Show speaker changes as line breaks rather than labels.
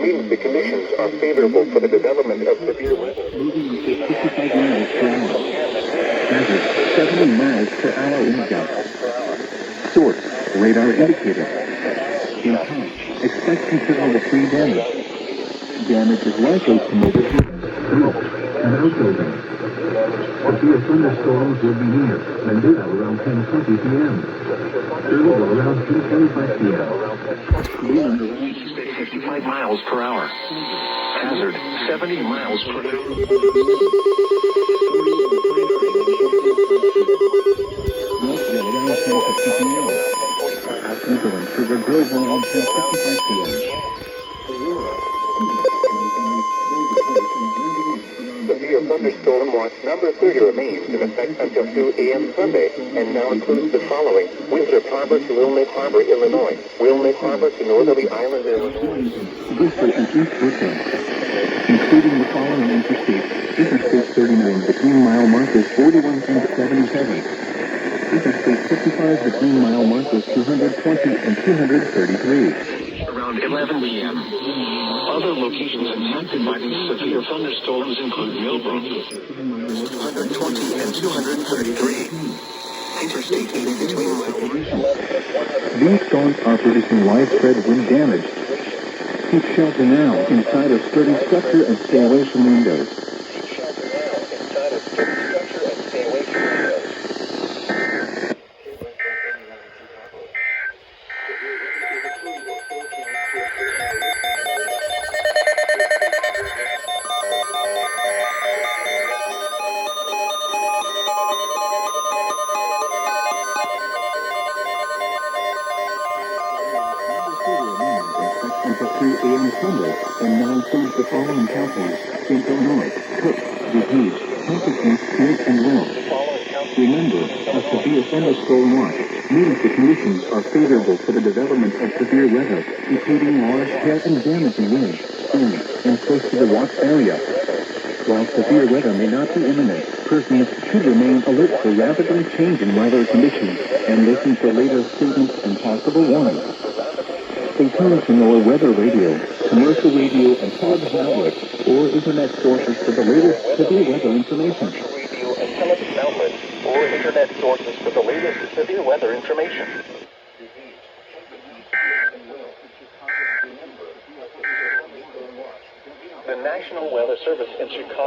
means the conditions are favorable for the development of severe weather.
Moving at 55 miles per hour. Hazard, 70 miles per hour wind gust. Source, radar indicated. Impact, expect considerable tree damage. Damage is likely to mobile homes, roofs, and outbuildings. Severe thunderstorms will be near Manila around 10:20 p.m. Early around 10:25 p.m. Wind around
55 miles per hour. Hazard, 70 miles per hour.
Around 10:50 p.m. Sugar Grove around 10:55 p.m.
Severe thunderstorm watch number 30 remains in effect until 2 a.m. Sunday, and now includes the following: Winthrop Harbor to Wilmette Harbor, Illinois; Wilmette Harbor to Northerly Island, Illinois;
Guilford and East Woodland, including the following interstates: Interstate 39 between mile markers 41 and 77, Interstate 55 between mile markers 220 and 233.
Around 11 p.m. Other locations impacted by these severe thunderstorms include Millbrook, 120 and 233. Interstate 80 between mile markers.
These storms are producing widespread wind damage. Keep shelter now inside a sturdy structure and stay away from windows. Until 3 a.m. Sunday, and now includes the following counties: St. Illinois, Cook, DuPage, Hopkins, Smith, and Will. Remember, a severe thunderstorm watch means the conditions are favorable for the development of severe weather, including large hail and damaging winds, in and close to the watch area. While severe weather may not be imminent, persons should remain alert for rapidly changing weather conditions and listen for later statements and possible warnings. Stay tuned to NOAA Weather Radio, commercial radio and television outlets, or internet sources for the latest severe weather information.
Radio and television outlets, or internet sources for the latest severe weather information. The National Weather Service in Chicago